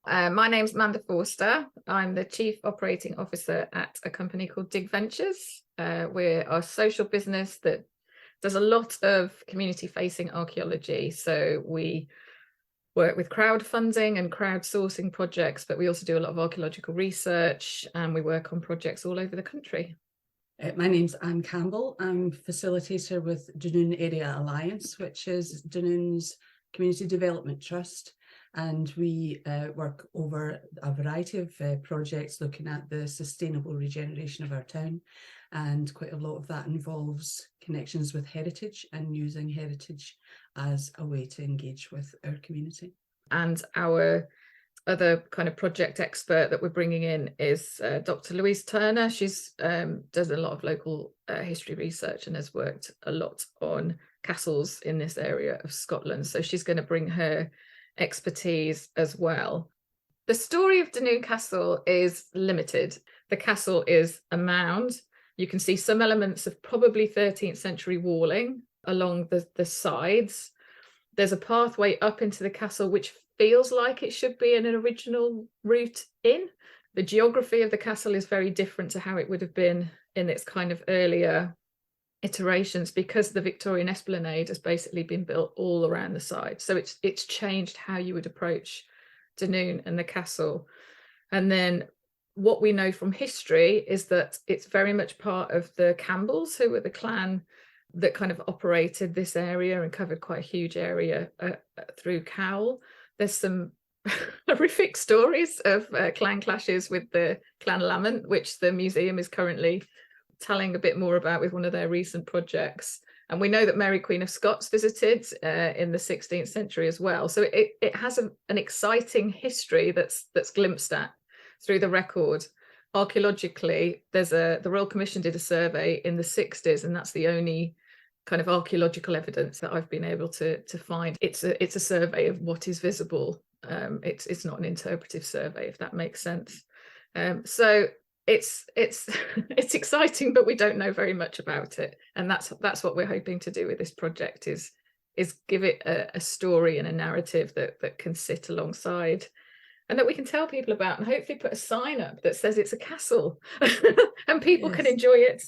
My name's Manda Forster. I'm the Chief Operating Officer at a company called DigVentures. We're a social business that does a lot of community-facing archaeology. So we work with crowdfunding and crowdsourcing projects, but we also do a lot of archaeological research, and we work on projects all over the country. My name's Campbell. I'm facilitator with Dunoon Area Alliance, which is Dunoon's Community Development Trust. And we work over a variety of projects looking at the sustainable regeneration of our town. And quite a lot of that involves connections with heritage and using heritage as a way to engage with our community. And our other kind of project expert that we're bringing in is Dr. Louise Turner. She's does a lot of local history research and has worked a lot on castles in this area of Scotland. So she's going to bring her expertise as well. The story of Dunoon Castle is limited. The castle is a mound. You can see some elements of probably 13th century walling along the sides. There's a pathway up into the castle which feels like it should be an original route in. The geography of the castle is very different to how it would have been in its kind of earlier iterations, because the Victorian Esplanade has basically been built all around the side. So it's changed how you would approach Dunoon and the castle. And then what we know from history is that it's very much part of the Campbells, who were the clan that kind of operated this area and covered quite a huge area through Cowell. There's some horrific stories of clan clashes with the Clan Lamont, which the museum is currently telling a bit more about with one of their recent projects. And we know that Mary Queen of Scots visited in the 16th century as well. So it has an exciting history that's glimpsed at through the record. Archaeologically, the Royal Commission did a survey in the 60s, and that's the only kind of archaeological evidence that I've been able to find. It's a survey of what is visible. It's not an interpretive survey, if that makes sense. So it's exciting, but we don't know very much about it, and that's what we're hoping to do with this project is give it a story and a narrative that can sit alongside, and that we can tell people about, and hopefully put a sign up that says it's a castle and people can enjoy it.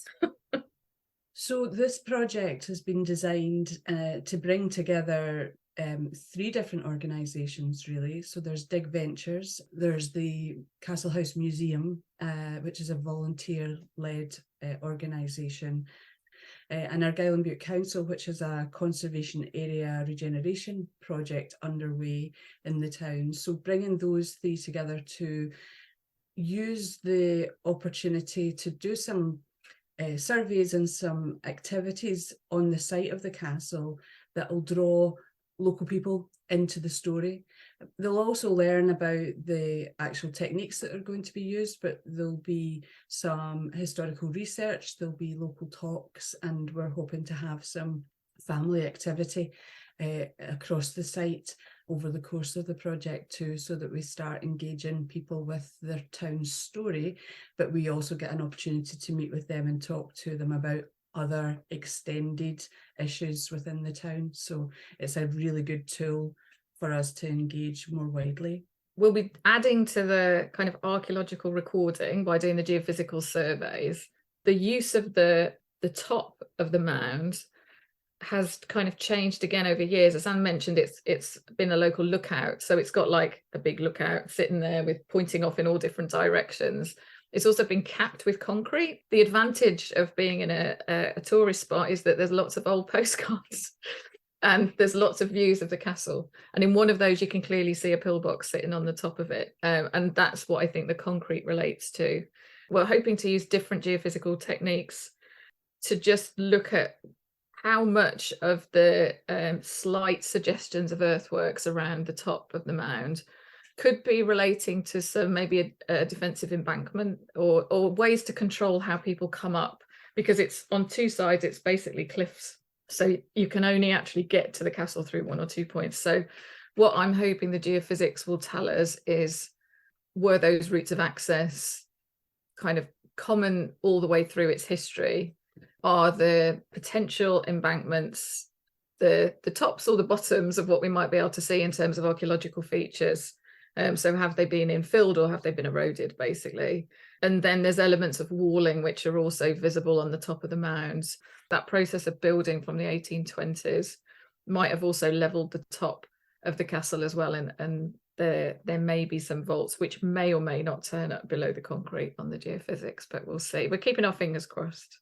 So this project has been designed to bring together 3 different organisations, really. So there's DigVentures, there's the Castle House Museum, which is a volunteer-led organisation, and Argyll and Bute Council, which is a conservation area regeneration project underway in the town. So bringing those 3 together to use the opportunity to do some surveys and some activities on the site of the castle that will draw local people into the story. They'll also learn about the actual techniques that are going to be used, but there'll be some historical research, there'll be local talks, and we're hoping to have some family activity across the site over the course of the project too, so that we start engaging people with their town's story, but we also get an opportunity to meet with them and talk to them about other extended issues within the town. So it's a really good tool for us to engage more widely. We'll be adding to the kind of archaeological recording by doing the geophysical surveys. The use of the top of the mound has kind of changed again over years. As Anne mentioned, it's been a local lookout, so it's got like a big lookout sitting there with pointing off in all different directions. It's also been capped with concrete. The advantage of being in a tourist spot is that there's lots of old postcards and there's lots of views of the castle, and in one of those you can clearly see a pillbox sitting on the top of it, and that's what I think the concrete relates to. We're hoping to use different geophysical techniques to just look at how much of the slight suggestions of earthworks around the top of the mound could be relating to some maybe a defensive embankment, or ways to control how people come up, because it's on 2 sides, it's basically cliffs, so you can only actually get to the castle through 1 or 2 points. So what I'm hoping the geophysics will tell us is, were those routes of access kind of common all the way through its history? Are the potential embankments the tops or the bottoms of what we might be able to see in terms of archaeological features? So have they been infilled or have they been eroded, basically? And then there's elements of walling which are also visible on the top of the mounds. That process of building from the 1820s might have also leveled the top of the castle as well, and there may be some vaults which may or may not turn up below the concrete on the geophysics, but we'll see. We're keeping our fingers crossed.